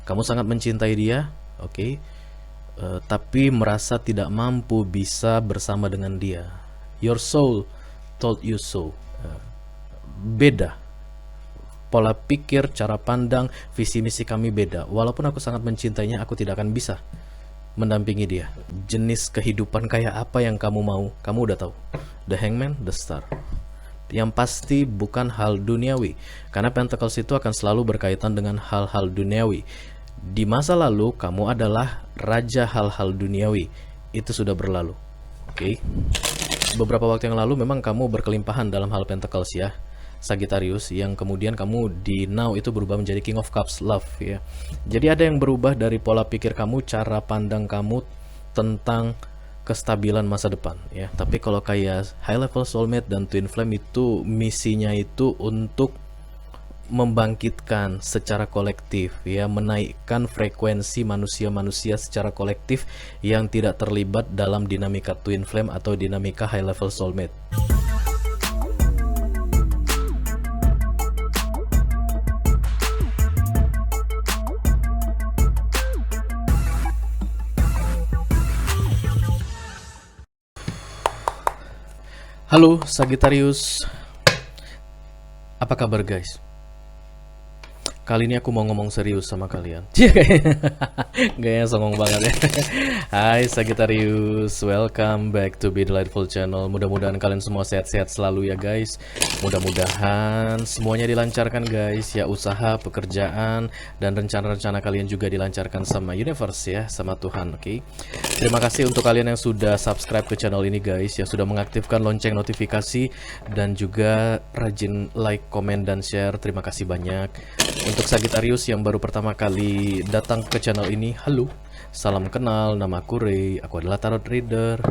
Kamu sangat mencintai dia, oke, tapi merasa tidak mampu bisa bersama dengan dia. Your soul told you so. Beda pola pikir, cara pandang, visi misi kami beda. Walaupun aku sangat mencintainya, aku tidak akan bisa mendampingi dia. Jenis kehidupan kayak apa yang kamu mau, kamu udah tahu. The Hangman, the Star. Yang pasti bukan hal duniawi, karena Pentacles itu akan selalu berkaitan dengan hal-hal duniawi. Di masa lalu, kamu adalah raja hal-hal duniawi. Itu sudah berlalu. Oke. Beberapa waktu yang lalu memang kamu berkelimpahan dalam hal Pentacles ya, Sagittarius, yang kemudian kamu di now itu berubah menjadi King of Cups, love ya. Jadi ada yang berubah dari pola pikir kamu, cara pandang kamu tentang kestabilan masa depan ya. Tapi kalau kayak high level soulmate dan twin flame itu misinya itu untuk membangkitkan secara kolektif ya, menaikkan frekuensi manusia-manusia secara kolektif yang tidak terlibat dalam dinamika twin flame atau dinamika high level soulmate. Halo Sagittarius, apa kabar guys? Kali ini aku mau ngomong serius sama kalian. Gayanya songong banget ya. Hai Sagittarius, welcome back to Be Delightful Channel. Mudah-mudahan kalian semua sehat-sehat selalu ya guys. Mudah-mudahan semuanya dilancarkan guys ya, usaha, pekerjaan, dan rencana-rencana kalian juga dilancarkan sama universe ya, sama Tuhan, oke? Terima kasih untuk kalian yang sudah subscribe ke channel ini guys, yang sudah mengaktifkan lonceng notifikasi, dan juga rajin like, komen, dan share. Terima kasih banyak. Untuk Sagittarius yang baru pertama kali datang ke channel ini, halo, salam kenal, nama aku Ray, aku adalah tarot reader.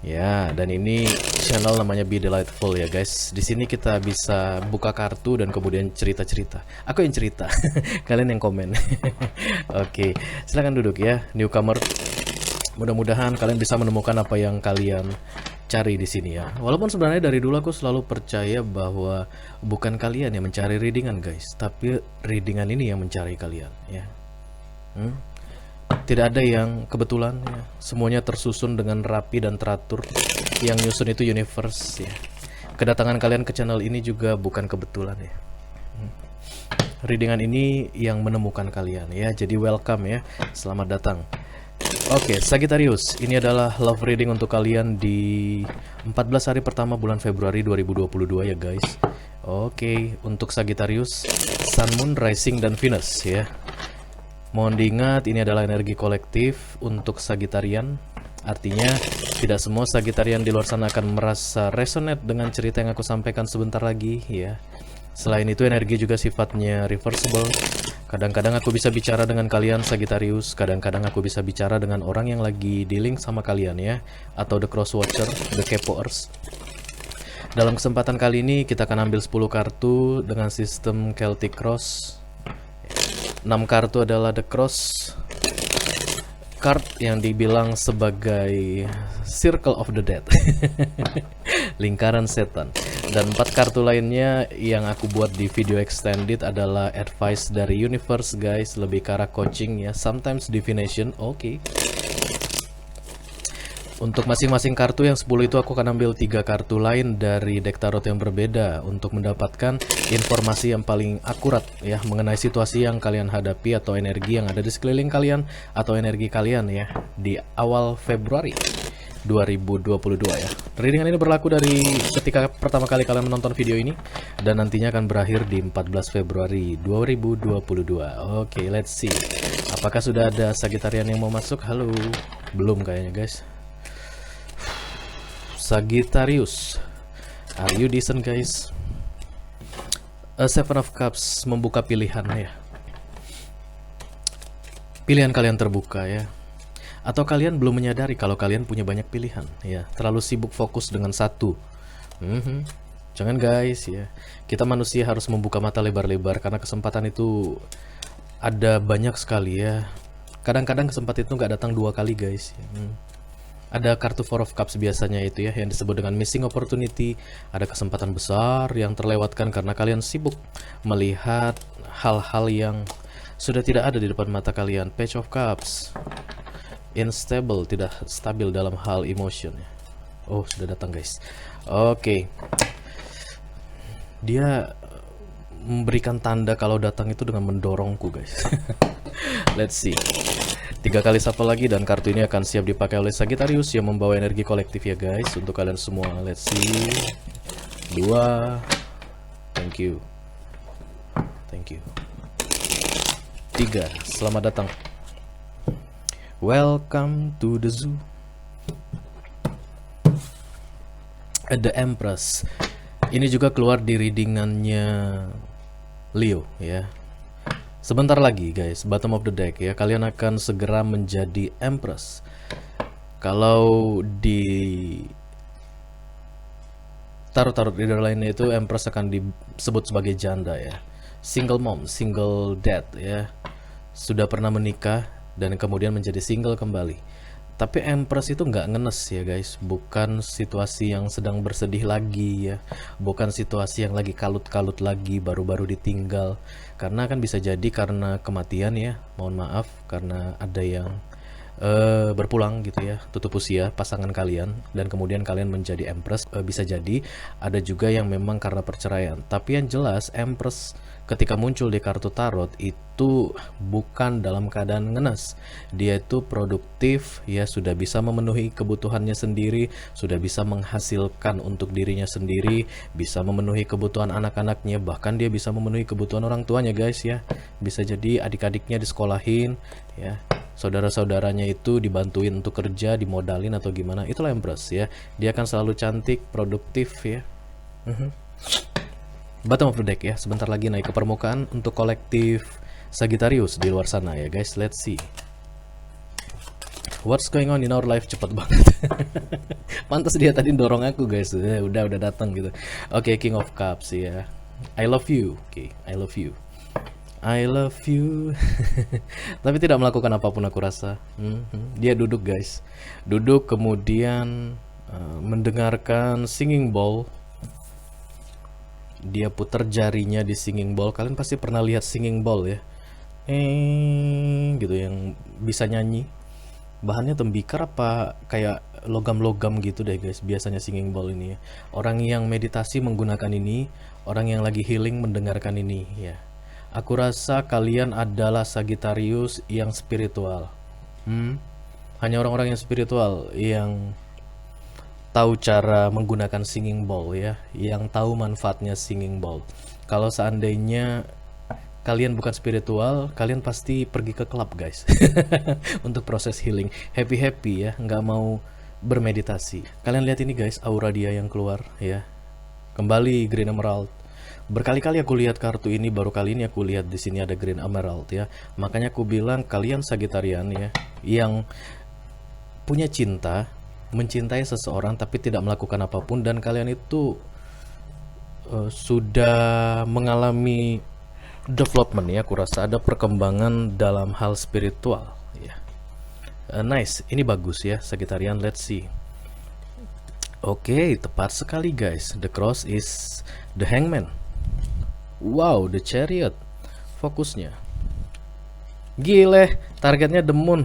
Ya, dan ini channel namanya Be Delightful ya guys. Di sini kita bisa buka kartu dan kemudian cerita-cerita. Aku yang cerita, kalian yang komen. Oke, silahkan duduk ya, newcomer. Mudah-mudahan kalian bisa menemukan apa yang kalian cari di sini ya. Walaupun sebenarnya dari dulu aku selalu percaya bahwa bukan kalian yang mencari readingan guys, tapi readingan ini yang mencari kalian ya. Tidak ada yang kebetulan ya. Semuanya tersusun dengan rapi dan teratur. Yang nyusun itu universe ya. Kedatangan kalian ke channel ini juga bukan kebetulan ya. Readingan ini yang menemukan kalian ya. Jadi welcome ya. Selamat datang. Oke, Sagittarius, ini adalah love reading untuk kalian di 14 hari pertama bulan Februari 2022 ya guys. Oke, untuk Sagittarius, Sun, Moon, Rising, dan Venus ya. Mohon diingat ini adalah energi kolektif untuk Sagittarian. Artinya tidak semua Sagittarian di luar sana akan merasa resonate dengan cerita yang aku sampaikan sebentar lagi ya. Selain itu energi juga sifatnya reversible. Kadang-kadang aku bisa bicara dengan kalian Sagittarius, kadang-kadang aku bisa bicara dengan orang yang lagi dealing sama kalian ya, atau the cross watcher, the kepoers. Dalam kesempatan kali ini kita akan ambil 10 kartu dengan sistem Celtic Cross. 6 kartu adalah the cross card yang dibilang sebagai Circle of the Dead. Lingkaran setan. Dan 4 kartu lainnya yang aku buat di video extended adalah advice dari universe guys, lebih ke arah coaching ya, sometimes divination. Oke. Untuk masing-masing kartu yang 10 itu aku akan ambil 3 kartu lain dari deck tarot yang berbeda untuk mendapatkan informasi yang paling akurat ya mengenai situasi yang kalian hadapi atau energi yang ada di sekeliling kalian atau energi kalian ya di awal Februari 2022 ya. Readingan ini berlaku dari ketika pertama kali kalian menonton video ini dan nantinya akan berakhir di 14 Februari 2022. Oke, let's see. Apakah sudah ada Sagittarian yang mau masuk? Halo. Belum kayaknya, guys. Sagittarius, are you decent, guys? Seven of Cups membuka pilihan ya. Pilihan kalian terbuka ya. Atau kalian belum menyadari kalau kalian punya banyak pilihan ya, terlalu sibuk fokus dengan satu. Jangan guys ya, kita manusia harus membuka mata lebar-lebar karena kesempatan itu ada banyak sekali ya. Kadang-kadang kesempatan itu nggak datang 2 kali guys. Ada kartu Four of Cups biasanya itu ya, yang disebut dengan missing opportunity. Ada kesempatan besar yang terlewatkan karena kalian sibuk melihat hal-hal yang sudah tidak ada di depan mata kalian. Page of Cups, unstable, tidak stabil dalam hal emotion. Oh, sudah datang guys. Oke. Dia memberikan tanda kalau datang itu dengan mendorongku guys. Let's see. 3 kali shuffle lagi dan kartu ini akan siap dipakai oleh Sagittarius yang membawa energi kolektif ya guys untuk kalian semua. Let's see. 2. Thank you. Thank you. 3. Selamat datang. Welcome to the zoo. The Empress. Ini juga keluar di readingannya Leo ya. Sebentar lagi guys, bottom of the deck ya, kalian akan segera menjadi Empress. Kalau di tarot-tarot reader lainnya itu Empress akan disebut sebagai janda ya. Single mom, single dad ya. Sudah pernah menikah dan kemudian menjadi single kembali. Tapi Empress itu nggak ngenes ya guys, bukan situasi yang sedang bersedih lagi ya, bukan situasi yang lagi kalut-kalut lagi, baru-baru ditinggal. Karena kan bisa jadi karena kematian ya, mohon maaf, karena ada yang berpulang gitu ya, tutup usia pasangan kalian, dan kemudian kalian menjadi Empress. Bisa jadi ada juga yang memang karena perceraian. Tapi yang jelas Empress ketika muncul di kartu tarot itu bukan dalam keadaan ngenes. Dia itu produktif ya, sudah bisa memenuhi kebutuhannya sendiri, sudah bisa menghasilkan untuk dirinya sendiri, bisa memenuhi kebutuhan anak-anaknya, bahkan dia bisa memenuhi kebutuhan orang tuanya guys ya. Bisa jadi adik-adiknya disekolahin ya, saudara-saudaranya itu dibantuin untuk kerja, dimodalin atau gimana. Itulah Empress ya. Dia akan selalu cantik, produktif ya. Bottom of the deck ya, sebentar lagi naik ke permukaan untuk kolektif Sagittarius di luar sana ya guys. Let's see what's going on in our life. Cepet banget. Pantas dia tadi dorong aku guys. Udah datang gitu. Oke, King of Cups ya. I love you. Oke, I love you. I love you. Tapi tidak melakukan apapun aku rasa. Dia duduk guys. Duduk kemudian mendengarkan singing bowl. Dia putar jarinya di singing bowl. Kalian pasti pernah lihat singing bowl ya, gitu, yang bisa nyanyi. Bahannya tembikar apa kayak logam-logam gitu deh guys, biasanya singing bowl ini ya. Orang yang meditasi menggunakan ini, orang yang lagi healing mendengarkan ini ya. Aku rasa kalian adalah Sagittarius yang spiritual. Hanya orang-orang yang spiritual yang tahu cara menggunakan singing bowl ya, yang tahu manfaatnya singing bowl. Kalau seandainya kalian bukan spiritual, kalian pasti pergi ke klub guys. Untuk proses healing, happy ya, nggak mau bermeditasi. Kalian lihat ini guys, aura dia yang keluar ya. Kembali Green Emerald. Berkali-kali aku lihat kartu ini, baru kali ini aku lihat di sini ada Green Emerald ya. Makanya aku bilang kalian Sagittarian ya, yang punya cinta, mencintai seseorang tapi tidak melakukan apapun, dan kalian itu sudah mengalami development ya. Aku rasa ada perkembangan dalam hal spiritual ya. Nice, ini bagus ya Sagittarian. Let's see. Oke, tepat sekali guys. The cross is the hangman. Wow, the chariot. Fokusnya gile, targetnya the moon.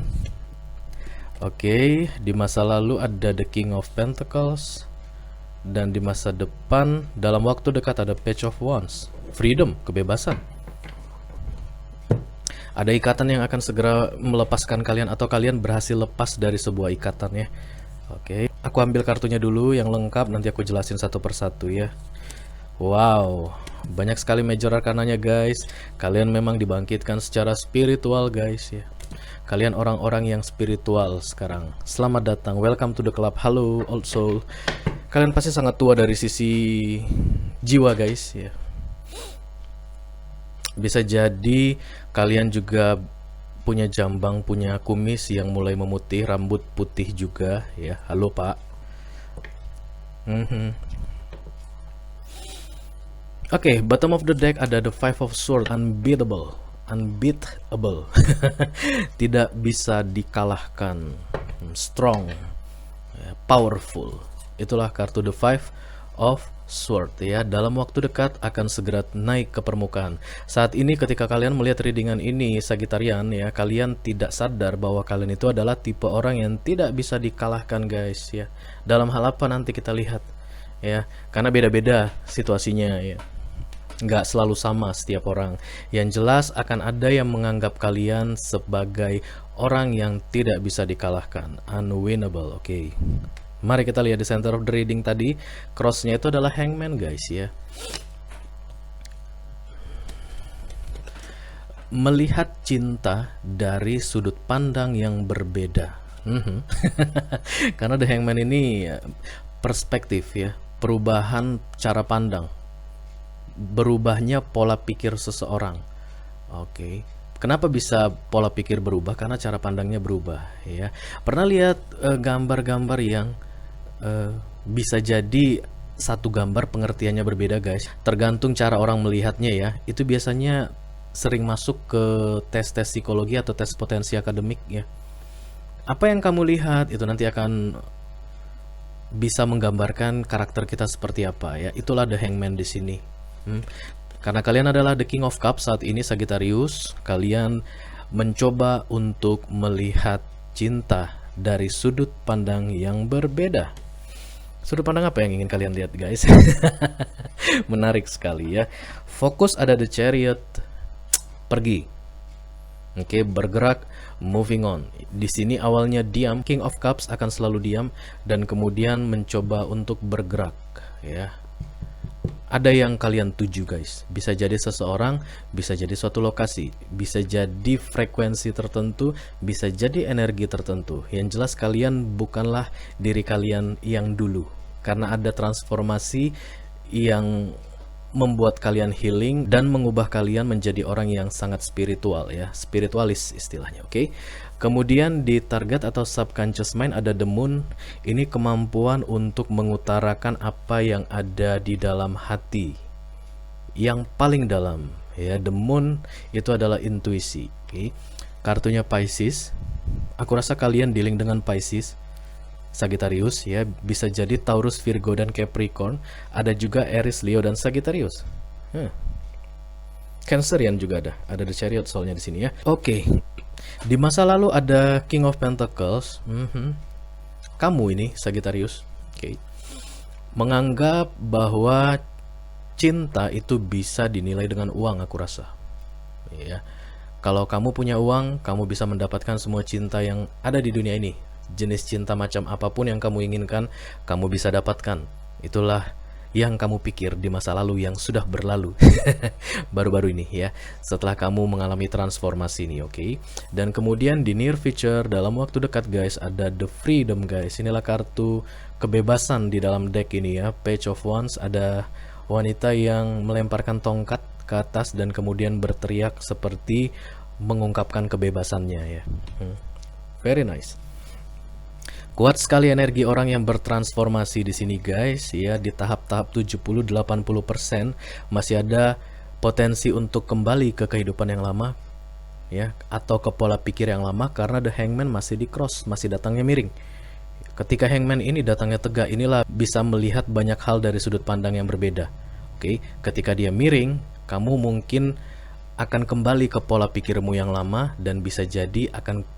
Oke, di masa lalu ada the King of Pentacles, dan di masa depan dalam waktu dekat ada Page of Wands. Freedom, kebebasan. Ada ikatan yang akan segera melepaskan kalian, atau kalian berhasil lepas dari sebuah ikatan ya. Oke, aku ambil kartunya dulu yang lengkap, nanti aku jelasin satu persatu ya. Wow, banyak sekali major arkananya guys. Kalian memang dibangkitkan secara spiritual guys ya. Kalian orang-orang yang spiritual sekarang. Selamat datang, welcome to the club. Halo old soul. Kalian pasti sangat tua dari sisi jiwa guys ya. Bisa jadi kalian juga punya jambang, punya kumis yang mulai memutih, rambut putih juga ya. Halo pak. Oke, bottom of the deck ada the Five of Swords, unbeatable. Tidak bisa dikalahkan, strong, powerful. Itulah kartu the Five of Sword ya, dalam waktu dekat akan segera naik ke permukaan. Saat ini ketika kalian melihat readingan ini Sagitarian ya, kalian tidak sadar bahwa kalian itu adalah tipe orang yang tidak bisa dikalahkan guys ya. Dalam hal apa nanti kita lihat ya, karena beda-beda situasinya ya, nggak selalu sama setiap orang. Yang jelas akan ada yang menganggap kalian sebagai orang yang tidak bisa dikalahkan, unwinnable. Oke. Mari kita lihat di center of the reading tadi, crossnya itu adalah hangman guys ya. Melihat cinta dari sudut pandang yang berbeda. Karena the hangman ini perspektif ya, perubahan cara pandang, berubahnya pola pikir seseorang. Oke. Kenapa bisa pola pikir berubah? Karena cara pandangnya berubah ya. Pernah lihat gambar-gambar yang bisa jadi satu gambar pengertiannya berbeda guys, tergantung cara orang melihatnya ya. Itu biasanya sering masuk ke tes-tes psikologi atau tes potensi akademik ya. Apa yang kamu lihat itu nanti akan bisa menggambarkan karakter kita seperti apa ya. Itulah the hangman di sini. Karena kalian adalah the king of cups saat ini Sagittarius, kalian mencoba untuk melihat cinta dari sudut pandang yang berbeda. Sudut pandang apa yang ingin kalian lihat guys? Menarik sekali ya. Fokus ada the chariot, pergi. Oke, bergerak, moving on. Di sini awalnya diam, King of Cups akan selalu diam dan kemudian mencoba untuk bergerak ya. Ada yang kalian tuju guys, bisa jadi seseorang, bisa jadi suatu lokasi, bisa jadi frekuensi tertentu, bisa jadi energi tertentu. Yang jelas kalian bukanlah diri kalian yang dulu, karena ada transformasi yang membuat kalian healing dan mengubah kalian menjadi orang yang sangat spiritual ya, spiritualis istilahnya. Oke. Kemudian di target atau subconscious mind ada the moon. Ini kemampuan untuk mengutarakan apa yang ada di dalam hati yang paling dalam ya. The moon itu adalah intuisi. Oke. Kartunya Pisces. Aku rasa kalian dealing dengan Pisces, Sagittarius ya, bisa jadi Taurus, Virgo dan Capricorn. Ada juga Aries, Leo dan Sagittarius. Cancerian juga ada the chariot soalnya di sini ya. Oke. Di masa lalu ada King of Pentacles. Kamu ini Sagittarius, menganggap bahwa cinta itu bisa dinilai dengan uang, aku rasa. Ya. Kalau kamu punya uang, kamu bisa mendapatkan semua cinta yang ada di dunia ini. Jenis cinta macam apapun yang kamu inginkan, kamu bisa dapatkan. Itulah yang kamu pikir di masa lalu yang sudah berlalu. Baru-baru ini ya, setelah kamu mengalami transformasi ini, oke. Dan kemudian di near future, dalam waktu dekat guys, ada the freedom guys. Inilah kartu kebebasan di dalam deck ini ya. Page of Wands, ada wanita yang melemparkan tongkat ke atas dan kemudian berteriak seperti mengungkapkan kebebasannya ya. Very nice. Kuat sekali energi orang yang bertransformasi di sini guys ya. Di tahap-tahap 70-80% masih ada potensi untuk kembali ke kehidupan yang lama ya, atau ke pola pikir yang lama, karena the hangman masih di cross, masih datangnya miring. Ketika hangman ini datangnya tegak, inilah bisa melihat banyak hal dari sudut pandang yang berbeda. Oke, ketika dia miring, kamu mungkin akan kembali ke pola pikirmu yang lama dan bisa jadi akan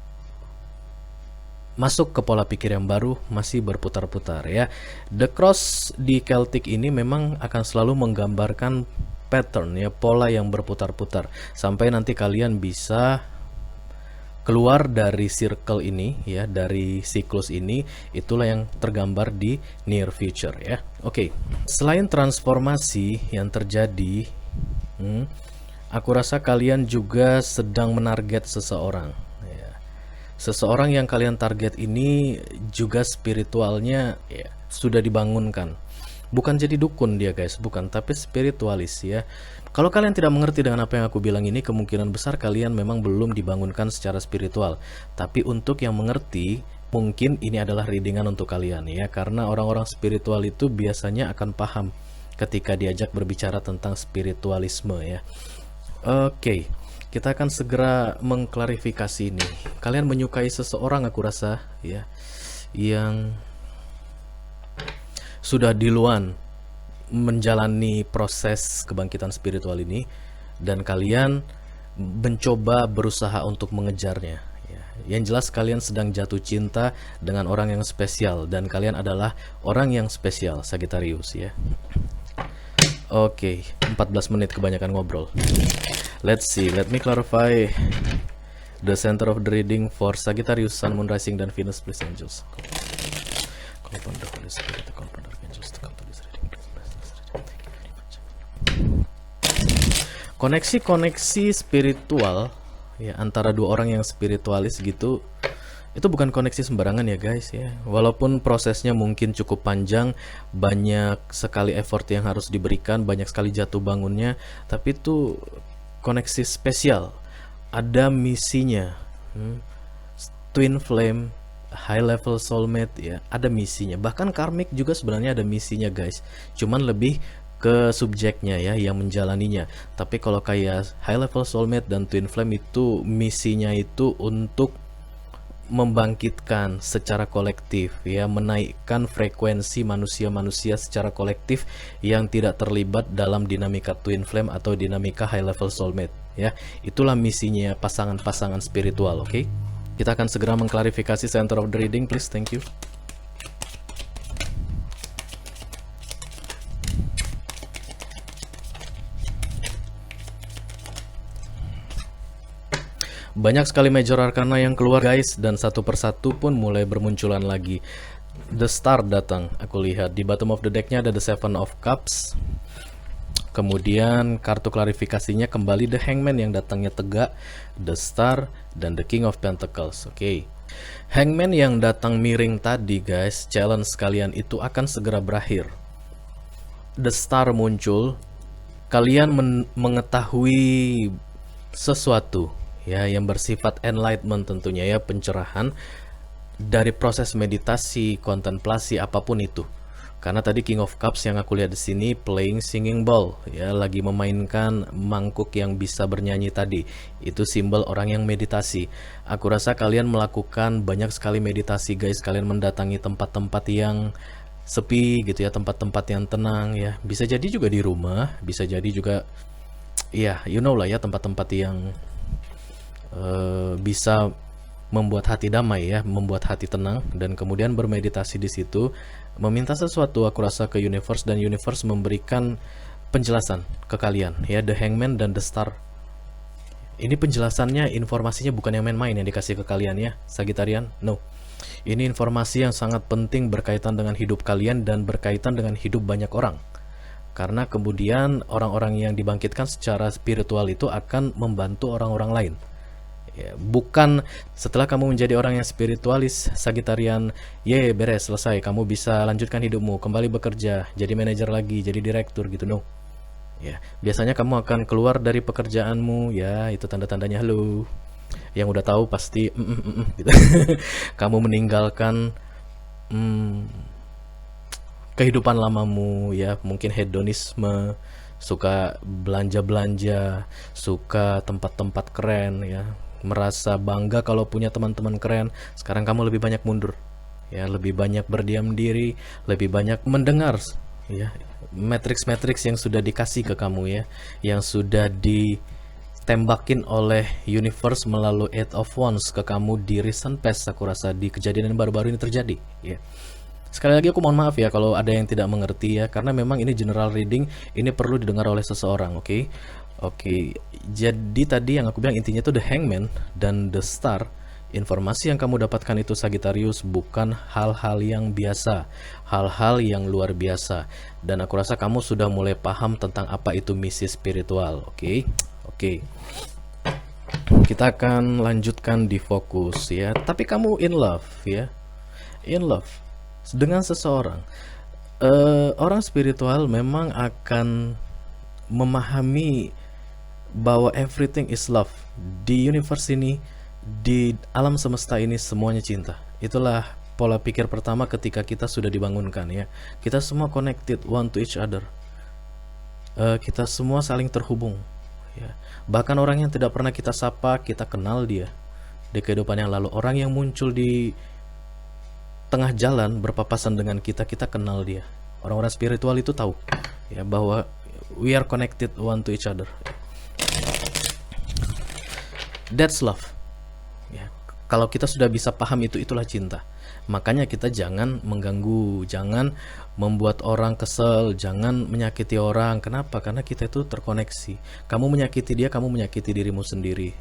masuk ke pola pikir yang baru, masih berputar-putar ya. The cross di Celtic ini memang akan selalu menggambarkan pattern ya, pola yang berputar-putar sampai nanti kalian bisa keluar dari circle ini ya, dari siklus ini. Itulah yang tergambar di near future ya. Oke. Selain transformasi yang terjadi, aku rasa kalian juga sedang menarget seseorang. Seseorang yang kalian target ini juga spiritualnya ya, sudah dibangunkan. Bukan jadi dukun dia guys, bukan, tapi spiritualis ya. Kalau kalian tidak mengerti dengan apa yang aku bilang ini, kemungkinan besar kalian memang belum dibangunkan secara spiritual. Tapi untuk yang mengerti, mungkin ini adalah readingan untuk kalian ya. Karena orang-orang spiritual itu biasanya akan paham ketika diajak berbicara tentang spiritualisme ya. Oke. Kita akan segera mengklarifikasi ini. Kalian menyukai seseorang, aku rasa ya, yang sudah duluan menjalani proses kebangkitan spiritual ini dan kalian mencoba berusaha untuk mengejarnya. Ya, yang jelas kalian sedang jatuh cinta dengan orang yang spesial dan kalian adalah orang yang spesial, Sagittarius ya. Oke, 14 menit kebanyakan ngobrol. Let's see, let me clarify the center of the reading for Sagittarius, Sun, Moon, Rising, dan Venus, please angels. Koneksi-koneksi spiritual ya antara dua orang yang spiritualis gitu, itu bukan koneksi sembarangan ya guys ya. Walaupun prosesnya mungkin cukup panjang, banyak sekali effort yang harus diberikan, banyak sekali jatuh bangunnya, tapi itu koneksi spesial. Ada misinya. Twin flame, high level soulmate ya, ada misinya. Bahkan karmic juga sebenarnya ada misinya guys. Cuman lebih ke subjeknya ya yang menjalaninya. Tapi kalau kayak high level soulmate dan twin flame itu misinya itu untuk membangkitkan secara kolektif ya, menaikkan frekuensi manusia-manusia secara kolektif yang tidak terlibat dalam dinamika twin flame atau dinamika high level soulmate ya. Itulah misinya pasangan-pasangan spiritual, oke? Kita akan segera mengklarifikasi center of the reading, please. Thank you. Banyak sekali major arcana yang keluar guys, dan satu persatu pun mulai bermunculan lagi. The Star datang, aku lihat di bottom of the decknya ada the Seven of Cups. Kemudian kartu klarifikasinya kembali the Hangman yang datangnya tegak, the Star, dan the King of Pentacles. Oke. Hangman yang datang miring tadi guys, challenge kalian itu akan segera berakhir. The Star muncul, kalian mengetahui sesuatu ya yang bersifat enlightenment tentunya ya, pencerahan dari proses meditasi, kontemplasi apapun itu. Karena tadi King of Cups yang aku lihat di sini playing singing bowl ya, lagi memainkan mangkuk yang bisa bernyanyi tadi. Itu simbol orang yang meditasi. Aku rasa kalian melakukan banyak sekali meditasi guys, kalian mendatangi tempat-tempat yang sepi gitu ya, tempat-tempat yang tenang ya. Bisa jadi juga di rumah, bisa jadi juga ya you know lah ya, tempat-tempat yang bisa membuat hati damai ya, membuat hati tenang, dan kemudian bermeditasi di situ, meminta sesuatu aku rasa ke universe, dan universe memberikan penjelasan ke kalian ya, the Hangman dan the Star. Ini penjelasannya, informasinya bukan yang main-main yang dikasih ke kalian ya, Sagittarian. No. Ini informasi yang sangat penting berkaitan dengan hidup kalian dan berkaitan dengan hidup banyak orang. Karena kemudian orang-orang yang dibangkitkan secara spiritual itu akan membantu orang-orang lain. Ya, bukan setelah kamu menjadi orang yang spiritualis Sagittarian, ye beres selesai, kamu bisa lanjutkan hidupmu, kembali bekerja, jadi manajer lagi, jadi direktur gitu, no. Ya, biasanya kamu akan keluar dari pekerjaanmu, ya itu tanda-tandanya halo. Yang udah tahu pasti gitu. Kamu meninggalkan kehidupan lamamu ya, mungkin hedonisme, suka belanja-belanja, suka tempat-tempat keren ya, merasa bangga kalau punya teman-teman keren. Sekarang kamu lebih banyak mundur ya, lebih banyak berdiam diri, lebih banyak mendengar ya matrix-matrix yang sudah dikasih ke kamu ya, yang sudah ditembakin oleh universe melalui Eight of Wands ke kamu di recent past. Aku rasa di kejadian yang baru-baru ini terjadi ya. Sekali lagi aku mohon maaf ya kalau ada yang tidak mengerti ya, karena memang ini general reading, ini perlu didengar oleh seseorang, oke? Oke, jadi tadi yang aku bilang intinya itu the Hangman dan the Star. Informasi yang kamu dapatkan itu Sagittarius bukan hal-hal yang biasa, hal-hal yang luar biasa. Dan aku rasa kamu sudah mulai paham tentang apa itu misi spiritual, oke? Oke. Kita akan lanjutkan di fokus ya. Tapi kamu in love ya, in love dengan seseorang. Orang spiritual memang akan memahami bahwa everything is love. Di universe ini, di alam semesta ini semuanya cinta. Itulah pola pikir pertama ketika kita sudah dibangunkan ya. Kita semua connected one to each other. Kita semua saling terhubung ya. Bahkan orang yang tidak pernah kita sapa, kita kenal dia di kehidupan yang lalu. Orang yang muncul di tengah jalan berpapasan dengan kita, kita kenal dia Orang-orang spiritual itu tahu ya bahwa we are connected one to each other. That's love. Ya, kalau kita sudah bisa paham itu, itulah cinta. Makanya kita jangan mengganggu, jangan membuat orang kesel, jangan menyakiti orang. Kenapa? Karena kita itu terkoneksi. Kamu menyakiti dia, kamu menyakiti dirimu sendiri.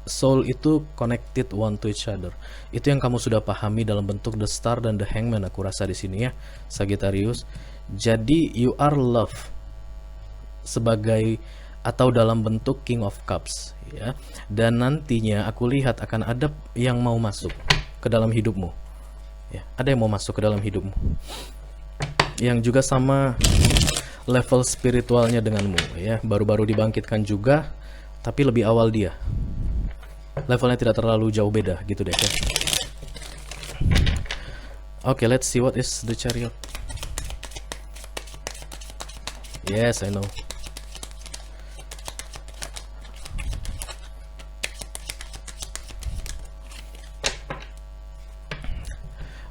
Soul itu connected one to each other. Itu yang kamu sudah pahami dalam bentuk the star dan the hangman, aku rasa di sini ya, Sagittarius. Jadi you are love sebagai atau dalam bentuk King of Cups ya. Dan nantinya aku lihat akan ada yang mau masuk ke dalam hidupmu. Ya, ada yang mau masuk ke dalam hidupmu. Yang juga sama level spiritualnya denganmu ya, baru-baru dibangkitkan juga, tapi lebih awal dia. Levelnya tidak terlalu jauh beda gitu deh ya. Oke, let's see what is the chariot. Yes, I know.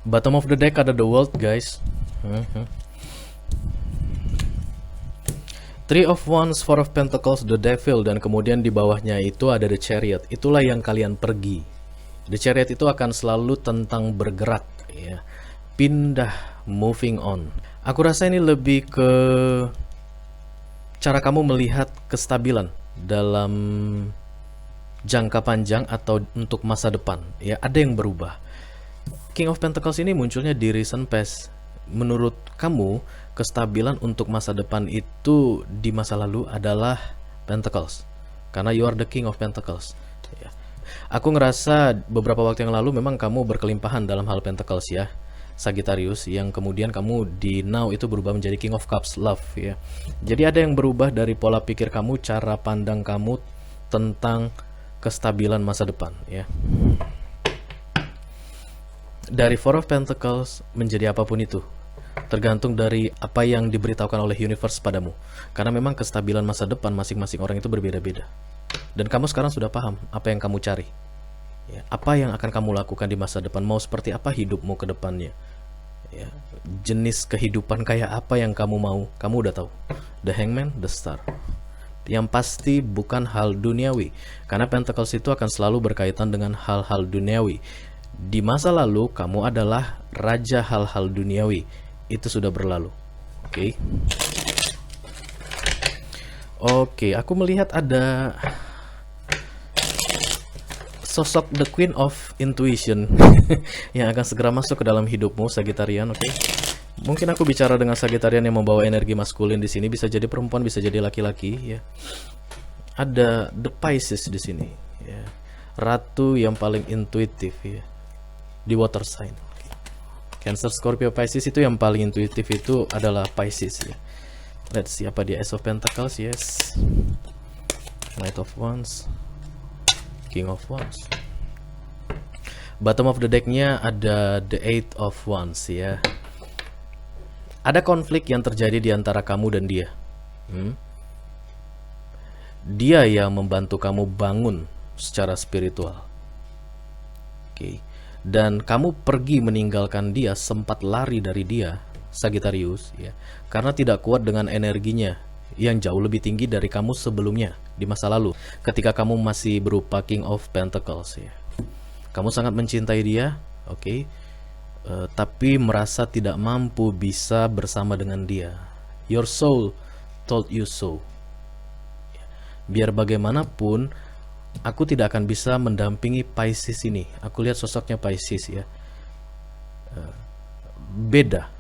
Bottom of the deck ada the world, guys. Three of Wands, Four of Pentacles, the Devil, dan kemudian di bawahnya itu ada the Chariot. Itulah yang kalian pergi. The Chariot itu akan selalu tentang bergerak ya. Pindah, moving on. Aku rasa ini lebih ke cara kamu melihat kestabilan dalam jangka panjang atau untuk masa depan ya, ada yang berubah. King of Pentacles ini munculnya di recent past. Menurut kamu, kestabilan untuk masa depan itu di masa lalu adalah Pentacles, karena you are the King of Pentacles ya. Aku ngerasa beberapa waktu yang lalu memang kamu berkelimpahan dalam hal Pentacles ya, Sagittarius, yang kemudian kamu di now itu berubah menjadi King of Cups, love ya. Jadi ada yang berubah dari pola pikir kamu, cara pandang kamu tentang kestabilan masa depan ya. Dari Four of Pentacles menjadi apapun itu, tergantung dari apa yang diberitahukan oleh universe padamu. Karena memang kestabilan masa depan masing-masing orang itu berbeda-beda. Dan kamu sekarang sudah paham apa yang kamu cari ya, apa yang akan kamu lakukan di masa depan, mau seperti apa hidupmu ke depannya ya. Jenis kehidupan kayak apa yang kamu mau, kamu udah tahu. The Hangman, the Star. Yang pasti bukan hal duniawi, karena Pentacles itu akan selalu berkaitan dengan hal-hal duniawi. Di masa lalu kamu adalah raja hal-hal duniawi. Itu sudah berlalu. Oke, aku melihat ada sosok the Queen of Intuition yang akan segera masuk ke dalam hidupmu, Sagittarian. Oke. Mungkin aku bicara dengan Sagittarian yang membawa energi maskulin di sini, bisa jadi perempuan, bisa jadi laki-laki ya. Ada the Pisces di sini ya. Ratu yang paling intuitif ya, di water sign. Cancer, Scorpio, Pisces, itu yang paling intuitif itu adalah Pisces ya. Let's see apa dia. Ace of Pentacles, yes. Knight of Wands, King of Wands. Bottom of the decknya ada the Eight of Wands ya. Ada konflik yang terjadi di antara kamu dan dia. Dia yang membantu kamu bangun secara spiritual. Dan kamu pergi meninggalkan dia, sempat lari dari dia, Sagittarius ya, karena tidak kuat dengan energinya yang jauh lebih tinggi dari kamu sebelumnya di masa lalu, ketika kamu masih berupa King of Pentacles ya. Kamu sangat mencintai dia, tapi merasa tidak mampu bisa bersama dengan dia. Your soul told you so. Biar bagaimanapun, aku tidak akan bisa mendampingi Pisces ini. Aku lihat sosoknya Pisces ya. Beda.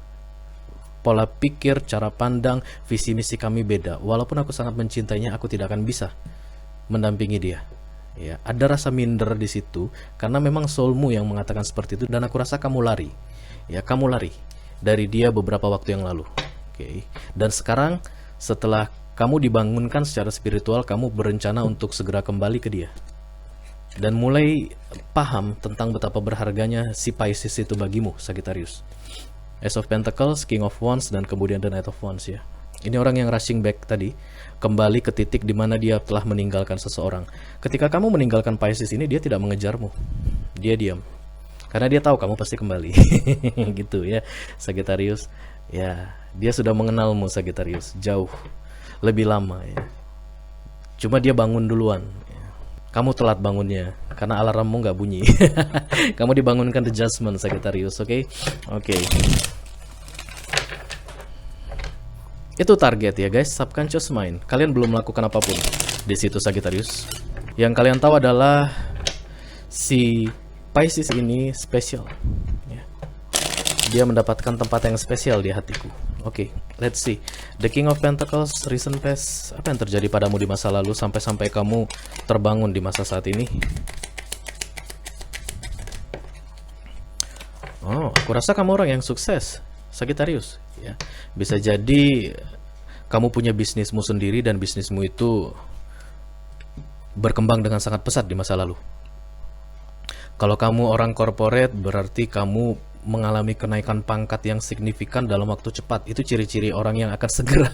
Pola pikir, cara pandang, visi misi kami beda. Walaupun aku sangat mencintainya, aku tidak akan bisa mendampingi dia. Ya, ada rasa minder di situ karena memang soulmu yang mengatakan seperti itu, dan aku rasa kamu lari. Ya, kamu lari dari dia beberapa waktu yang lalu. Dan sekarang setelah kamu dibangunkan secara spiritual, kamu berencana untuk segera kembali ke dia dan mulai paham tentang betapa berharganya si Pisces itu bagimu, Sagittarius. Ace of Pentacles, King of Wands, dan kemudian the Knight of Wands ya. Ini orang yang rushing back tadi, kembali ke titik di mana dia telah meninggalkan seseorang. Ketika kamu meninggalkan Pisces ini, dia tidak mengejarmu. Dia diam. Karena dia tahu kamu pasti kembali. Gitu ya, Sagittarius. Ya, dia sudah mengenalmu Sagittarius jauh lebih lama ya. Cuma dia bangun duluan. Kamu telat bangunnya karena alarmmu nggak bunyi. Kamu dibangunkan the Judgment Sagittarius, oke? Oke. Itu target ya guys, subconscious mind. Kalian belum melakukan apapun di situ Sagittarius. Yang kalian tahu adalah si Pisces ini spesial. Ya. Dia mendapatkan tempat yang spesial di hatiku. Oke, let's see. The King of Pentacles, recent past. Apa yang terjadi padamu di masa lalu sampai kamu terbangun di masa saat ini? Oh, aku rasa kamu orang yang sukses, Sagittarius. Ya, bisa jadi kamu punya bisnismu sendiri dan bisnismu itu berkembang dengan sangat pesat di masa lalu. Kalau kamu orang corporate, berarti kamu mengalami kenaikan pangkat yang signifikan dalam waktu cepat. Itu ciri-ciri orang yang akan segera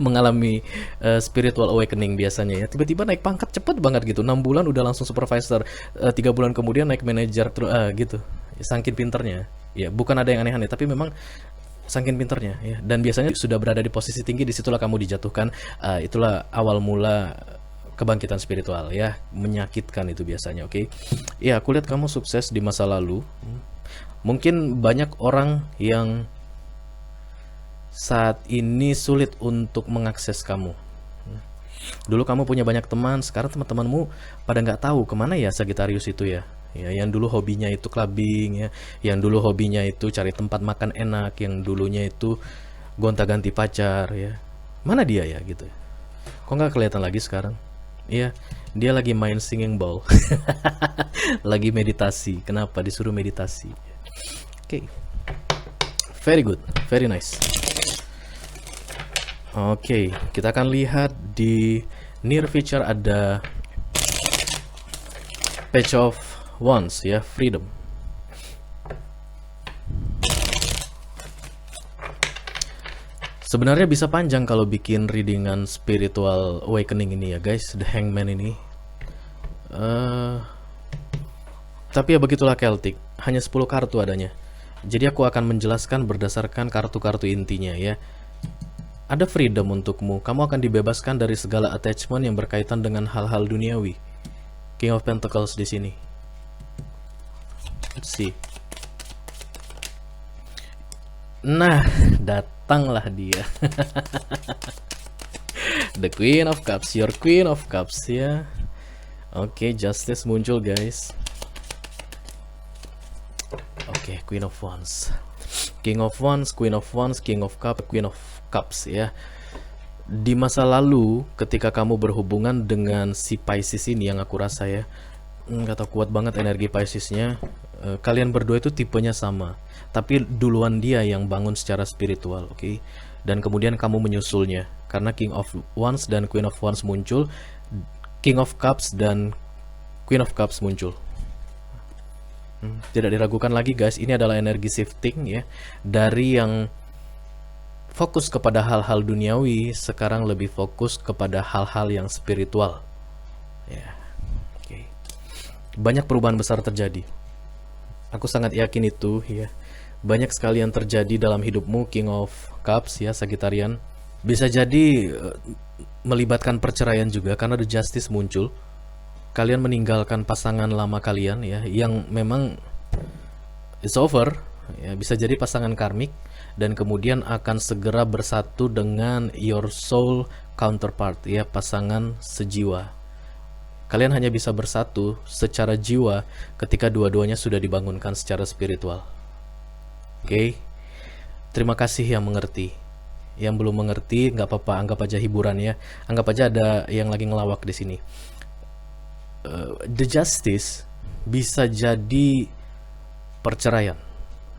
mengalami spiritual awakening biasanya ya. Tiba-tiba naik pangkat cepat banget gitu. 6 bulan udah langsung supervisor, 3 bulan kemudian naik manajer gitu. Saking pinternya. Ya, bukan ada yang aneh-aneh, tapi memang saking pinternya ya. Dan biasanya sudah berada di posisi tinggi, disitulah kamu dijatuhkan. Itulah awal mula kebangkitan spiritual ya, menyakitkan itu biasanya. Oke. Ya, aku lihat kamu sukses di masa lalu. Mungkin banyak orang yang saat ini sulit untuk mengakses kamu. Dulu kamu punya banyak teman, sekarang teman-temanmu pada nggak tahu kemana ya Sagittarius itu ya. Ya, yang dulu hobinya itu clubbing ya, yang dulu hobinya itu cari tempat makan enak, yang dulunya itu gonta-ganti pacar ya. Mana dia ya gitu. Kok nggak kelihatan lagi sekarang? Iya, dia lagi main singing bowl. Lagi meditasi. Kenapa disuruh meditasi? Oke. Very good, very nice. Oke, kita akan lihat di near future ada Page of Wands ya, freedom. Sebenarnya bisa panjang kalau bikin readingan spiritual awakening ini ya guys, The Hangman ini. Tapi ya begitulah Celtic, hanya 10 kartu adanya. Jadi aku akan menjelaskan berdasarkan kartu-kartu intinya ya. Ada freedom untukmu, kamu akan dibebaskan dari segala attachment yang berkaitan dengan hal-hal duniawi. King of Pentacles di sini. Let's see. Nah, datanglah dia. The Queen of Cups, your Queen of Cups ya. Oke, Justice muncul guys. Oke, Queen of Wands, King of Wands, Queen of Wands, King of Cups, Queen of Cups ya. Di masa lalu ketika kamu berhubungan dengan si Pisces ini, yang aku rasa ya, nggak tahu, kuat banget energi Piscesnya. Kalian berdua itu tipenya sama, tapi duluan dia yang bangun secara spiritual, oke? Dan kemudian kamu menyusulnya, karena King of Wands dan Queen of Wands muncul, King of Cups dan Queen of Cups muncul. Tidak diragukan lagi guys, ini adalah energi shifting ya, dari yang fokus kepada hal-hal duniawi, sekarang lebih fokus kepada hal-hal yang spiritual ya. Oke. Banyak perubahan besar terjadi, aku sangat yakin itu ya. Banyak sekali yang terjadi dalam hidupmu King of Cups ya, Sagittarian. Bisa jadi melibatkan perceraian juga, karena The Justice muncul. Kalian meninggalkan pasangan lama kalian ya, yang memang it's over ya, bisa jadi pasangan karmik, dan kemudian akan segera bersatu dengan your soul counterpart ya, pasangan sejiwa. Kalian hanya bisa bersatu secara jiwa ketika dua-duanya sudah dibangunkan secara spiritual. Oke. Terima kasih yang mengerti. Yang belum mengerti nggak apa-apa, anggap aja hiburan ya. Anggap aja ada yang lagi ngelawak di sini. The Justice bisa jadi perceraian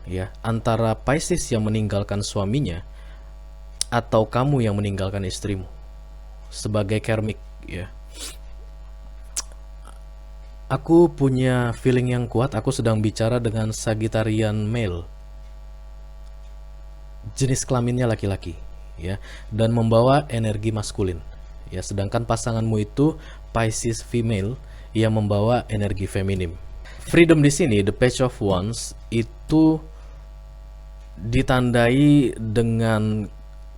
ya, antara Pisces yang meninggalkan suaminya atau kamu yang meninggalkan istrimu sebagai karmik ya. Aku punya feeling yang kuat, aku sedang bicara dengan Sagittarian male, jenis kelaminnya laki-laki ya, dan membawa energi maskulin ya, sedangkan pasanganmu itu Pisces female yang membawa energi feminim. Freedom di sini, the Page of Wands itu ditandai dengan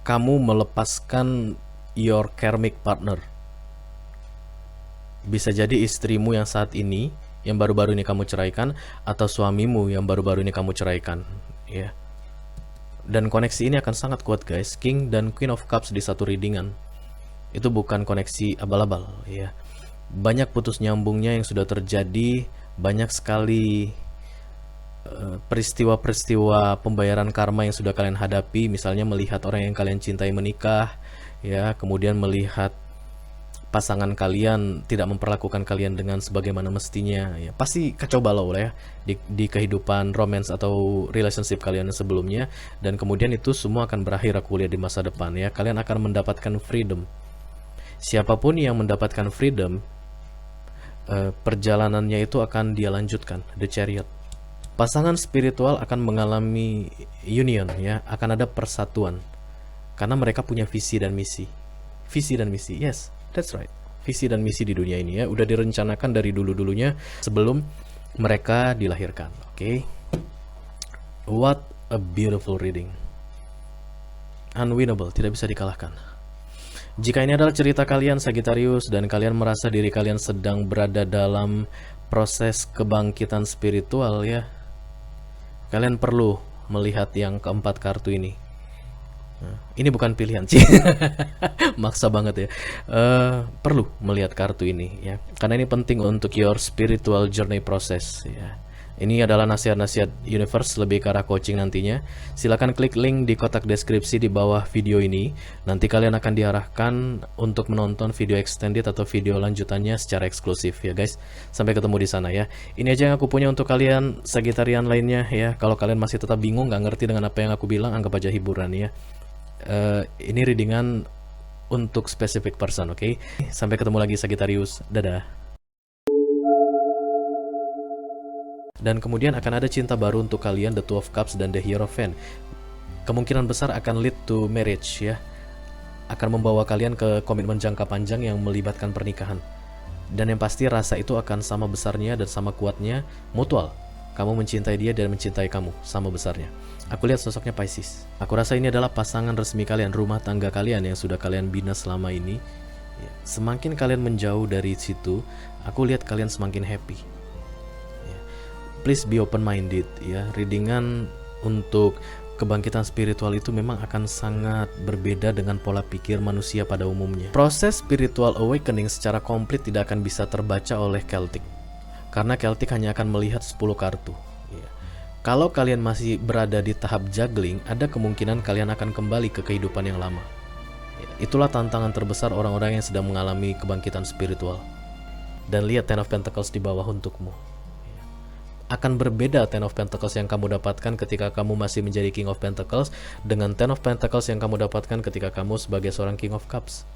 kamu melepaskan your karmic partner. Bisa jadi istrimu yang saat ini, yang baru-baru ini kamu ceraikan, atau suamimu yang baru-baru ini kamu ceraikan, ya. Dan koneksi ini akan sangat kuat guys. King dan Queen of Cups di satu readingan itu bukan koneksi abal-abal, ya. Banyak putus nyambungnya yang sudah terjadi, banyak sekali peristiwa-peristiwa pembayaran karma yang sudah kalian hadapi. Misalnya melihat orang yang kalian cintai menikah, ya, kemudian melihat pasangan kalian tidak memperlakukan kalian dengan sebagaimana mestinya, ya. Pasti kacau balau lah ya di kehidupan romance atau relationship kalian sebelumnya, dan kemudian itu semua akan berakhir aku lihat di masa depan, ya. Kalian akan mendapatkan freedom. Siapapun yang mendapatkan freedom, perjalanannya itu akan dia lanjutkan, the chariot. Pasangan spiritual akan mengalami union, ya, akan ada persatuan karena mereka punya visi dan misi. Visi dan misi, yes, that's right. Visi dan misi di dunia ini, ya, udah direncanakan dari dulu-dulunya sebelum mereka dilahirkan. Oke. What a beautiful reading. Unwinnable, tidak bisa dikalahkan. Jika ini adalah cerita kalian Sagittarius dan kalian merasa diri kalian sedang berada dalam proses kebangkitan spiritual, ya, kalian perlu melihat yang keempat kartu ini. Ini bukan pilihan sih. Maksa banget ya. Perlu melihat kartu ini, ya, karena ini penting untuk your spiritual journey process, ya. Ini adalah nasihat-nasihat universe lebih ke arah coaching nantinya. Silahkan klik link di kotak deskripsi di bawah video ini. Nanti kalian akan diarahkan untuk menonton video extended atau video lanjutannya secara eksklusif, ya guys. Sampai ketemu di sana, ya. Ini aja yang aku punya untuk kalian Sagitarian lainnya, ya. Kalau kalian masih tetap bingung, nggak ngerti dengan apa yang aku bilang, anggap aja hiburan, ya. Ini readingan untuk specific person, oke? Sampai ketemu lagi Sagittarius, dadah. Dan kemudian akan ada cinta baru untuk kalian, the Two of Cups dan the Hierophant. Kemungkinan besar akan lead to marriage, ya. Akan membawa kalian ke komitmen jangka panjang yang melibatkan pernikahan. Dan yang pasti rasa itu akan sama besarnya dan sama kuatnya, mutual. Kamu mencintai dia dan mencintai kamu, sama besarnya. Aku lihat sosoknya Pisces. Aku rasa ini adalah pasangan resmi kalian, rumah tangga kalian yang sudah kalian bina selama ini. Semakin kalian menjauh dari situ, aku lihat kalian semakin happy. Please be open-minded, ya. Readingan untuk kebangkitan spiritual itu memang akan sangat berbeda dengan pola pikir manusia pada umumnya. Proses spiritual awakening secara komplit tidak akan bisa terbaca oleh Celtic, karena Celtic hanya akan melihat 10 kartu, ya. Kalau kalian masih berada di tahap juggling, ada kemungkinan kalian akan kembali ke kehidupan yang lama, ya. Itulah tantangan terbesar orang-orang yang sedang mengalami kebangkitan spiritual. Dan lihat Ten of Pentacles di bawah untukmu. Akan berbeda Ten of Pentacles yang kamu dapatkan ketika kamu masih menjadi King of Pentacles dengan Ten of Pentacles yang kamu dapatkan ketika kamu sebagai seorang King of Cups.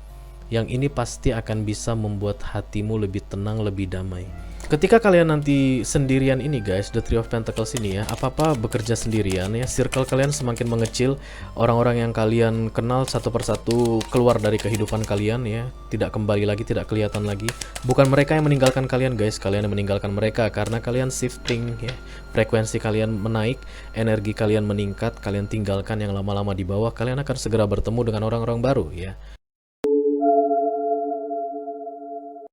Yang ini pasti akan bisa membuat hatimu lebih tenang, lebih damai. Ketika kalian nanti sendirian ini guys, the Three of Pentacles ini, ya, apa-apa bekerja sendirian, ya, circle kalian semakin mengecil, orang-orang yang kalian kenal satu persatu keluar dari kehidupan kalian, ya, tidak kembali lagi, tidak kelihatan lagi. Bukan mereka yang meninggalkan kalian guys, kalian yang meninggalkan mereka karena kalian shifting, ya. Frekuensi kalian menaik, energi kalian meningkat, kalian tinggalkan yang lama-lama di bawah, kalian akan segera bertemu dengan orang-orang baru, ya.